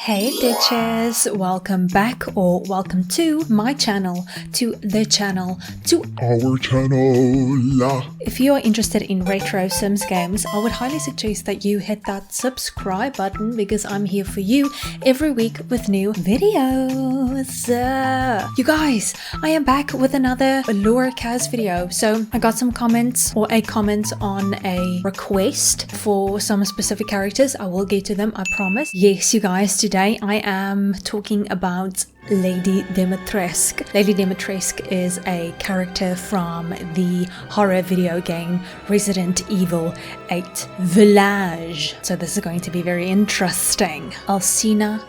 Hey ditches, welcome back or welcome to my channel, to the channel, to our channel. If you are interested in retro Sims games, I would highly suggest that you hit that subscribe button because I'm here for you every week with new videos. You guys, I am back with another Lore CAS video. So I got some comments or a comment on a request for some specific characters. I will get to them, I promise. Yes, you guys, today I am talking about Lady Dimitrescu. Lady Dimitrescu is a character from the horror video game Resident Evil 8 Village. So this is going to be very interesting. Alcina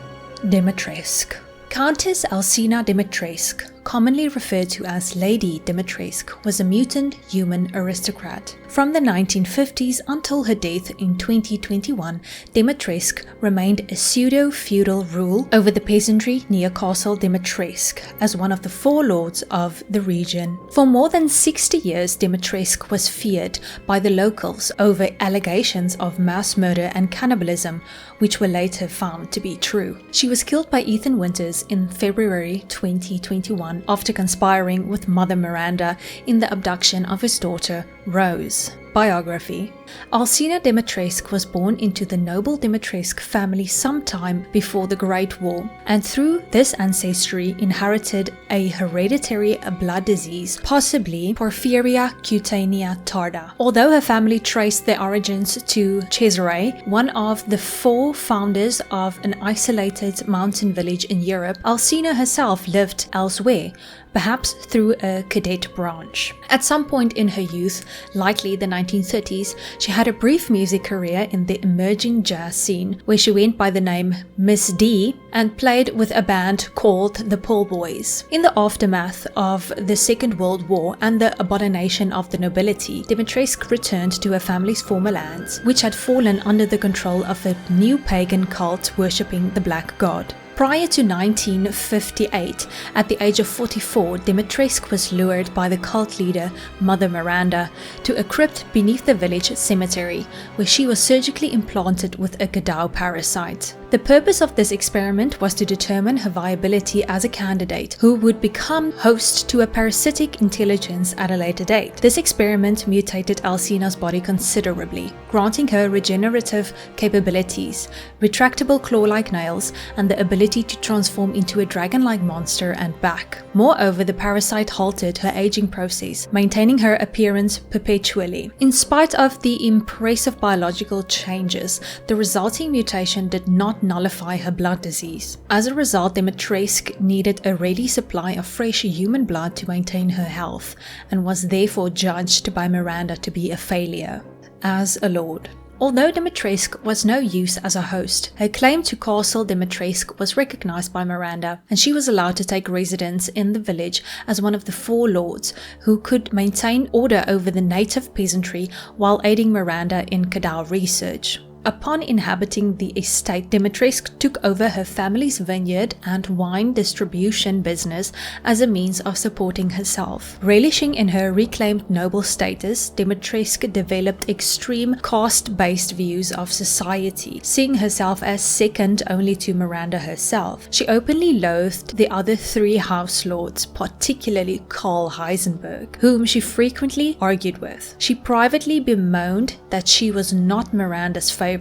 Dimitrescu. Countess Alcina Dimitrescu, commonly referred to as Lady Dimitrescu, was a mutant human aristocrat. From the 1950s until her death in 2021, Dimitrescu remained a pseudo-feudal rule over the peasantry near Castle Dimitrescu as one of the four lords of the region. For more than 60 years, Dimitrescu was feared by the locals over allegations of mass murder and cannibalism, which were later found to be true. She was killed by Ethan Winters in February 2021 after conspiring with Mother Miranda in the abduction of his daughter, Rose. Biography. Alcina Dimitrescu was born into the noble Dimitrescu family sometime before the Great War, and through this ancestry inherited a hereditary blood disease, possibly Porphyria cutanea tarda. Although her family traced their origins to Cesare, one of the four founders of an isolated mountain village in Europe, Alcina herself lived elsewhere, perhaps through a cadet branch. At some point in her youth, likely the 1930s, she had a brief music career in the emerging jazz scene, where she went by the name Miss D and played with a band called the Paul Boys. In the aftermath of the Second World War and the abomination of the nobility, Dimitrescu returned to her family's former lands, which had fallen under the control of a new pagan cult worshipping the black god. Prior to 1958, at the age of 44, Dimitrescu was lured by the cult leader Mother Miranda to a crypt beneath the village cemetery, where she was surgically implanted with a Gadao parasite. The purpose of this experiment was to determine her viability as a candidate who would become host to a parasitic intelligence at a later date. This experiment mutated Alcina's body considerably, granting her regenerative capabilities, retractable claw-like nails, and the ability to transform into a dragon-like monster and back. Moreover, the parasite halted her aging process, maintaining her appearance perpetually. In spite of the impressive biological changes, the resulting mutation did not nullify her blood disease. As a result, Dimitrescu needed a ready supply of fresh human blood to maintain her health, and was therefore judged by Miranda to be a failure as a lord. Although Dimitrescu was no use as a host, her claim to Castle Dimitrescu was recognized by Miranda, and she was allowed to take residence in the village as one of the four lords who could maintain order over the native peasantry while aiding Miranda in Gadao research. Upon inhabiting the estate, Dimitrescu took over her family's vineyard and wine distribution business as a means of supporting herself. Relishing in her reclaimed noble status, Dimitrescu developed extreme caste-based views of society, seeing herself as second only to Miranda herself. She openly loathed the other three house lords, particularly Karl Heisenberg, whom she frequently argued with. She privately bemoaned that she was not Miranda's favorite,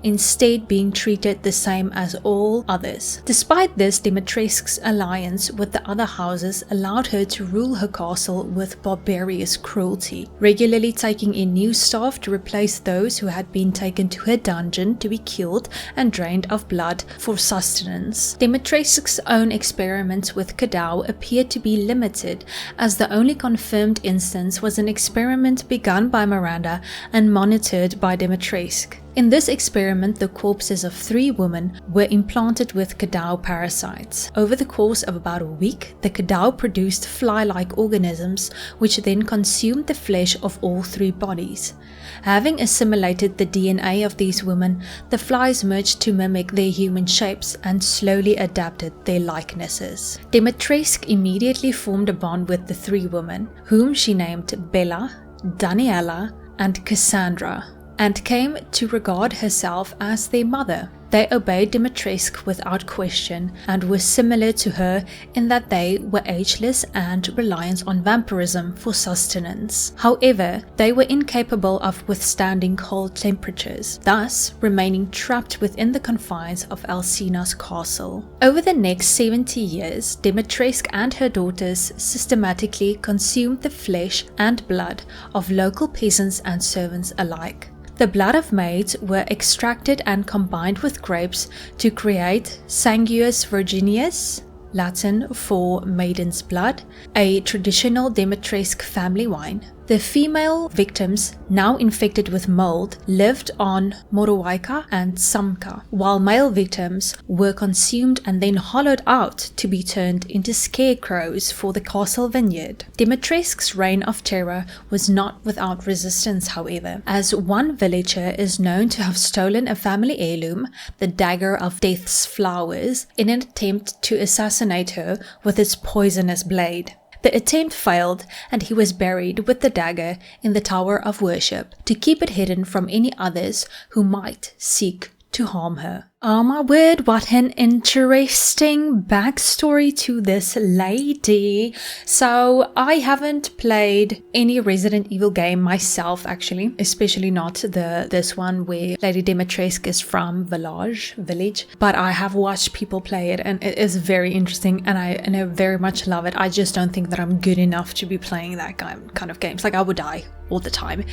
instead being treated the same as all others. Despite this, Dimitrescu's alliance with the other houses allowed her to rule her castle with barbarous cruelty, regularly taking in new staff to replace those who had been taken to her dungeon to be killed and drained of blood for sustenance. Dimitrescu's own experiments with Gadao appeared to be limited, as the only confirmed instance was an experiment begun by Miranda and monitored by Dimitrescu. In this experiment, the corpses of 3 women were implanted with Gadao parasites. Over the course of about a week, the Gadao produced fly-like organisms which then consumed the flesh of all 3 bodies. Having assimilated the DNA of these women, the flies merged to mimic their human shapes and slowly adapted their likenesses. Dimitrescu immediately formed a bond with the 3 women, whom she named Bella, Daniela, and Cassandra, and came to regard herself as their mother. They obeyed Dimitrescu without question and were similar to her in that they were ageless and reliant on vampirism for sustenance. However, they were incapable of withstanding cold temperatures, thus remaining trapped within the confines of Alcina's castle. Over the next 70 years, Dimitrescu and her daughters systematically consumed the flesh and blood of local peasants and servants alike. The blood of maids were extracted and combined with grapes to create Sanguis Virginius, Latin for maiden's blood, a traditional Dimitrescu family wine. The female victims, now infected with mold, lived on Morowaika and Samka, while male victims were consumed and then hollowed out to be turned into scarecrows for the castle vineyard. Dimitrescu's reign of terror was not without resistance, however, as one villager is known to have stolen a family heirloom, the dagger of death's flowers, in an attempt to assassinate her with its poisonous blade. The attempt failed, and he was buried with the dagger in the Tower of Worship to keep it hidden from any others who might seek to harm her. Oh my word, what an interesting backstory to this lady. So I haven't played any Resident Evil game myself, actually, especially not this one where Lady Dimitrescu is from village, but I have watched people play it and it is very interesting and I very much love it. I just don't think that I'm good enough to be playing that kind of games. Like, I would die all the time.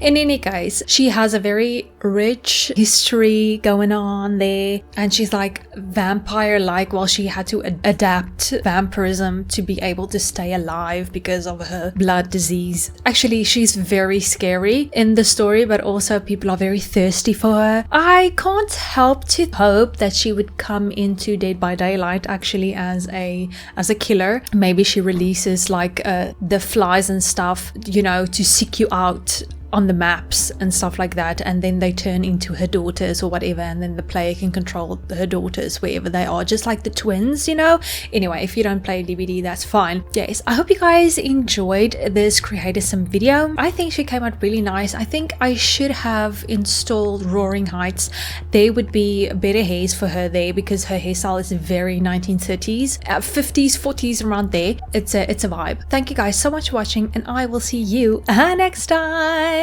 In any case, she has a very rich history going on there. And she's like vampire-like, while she had to adapt vampirism to be able to stay alive because of her blood disease. Actually, she's very scary in the story, but also people are very thirsty for her. I can't help to hope that she would come into Dead by Daylight actually as a killer. Maybe she releases like the flies and stuff, you know, to seek you out on the maps and stuff like that, and then they turn into her daughters or whatever, and then the player can control her daughters wherever they are, just like the twins, you know. Anyway, if you don't play DBD, that's fine. Yes, I hope you guys enjoyed this Creator Sim video. I think she came out really nice. I think I should have installed Roaring Heights. There would be better hairs for her there because her hairstyle is very 1930s, 50s, 40s, around there. It's a vibe. Thank you guys so much for watching, and I will see you next time.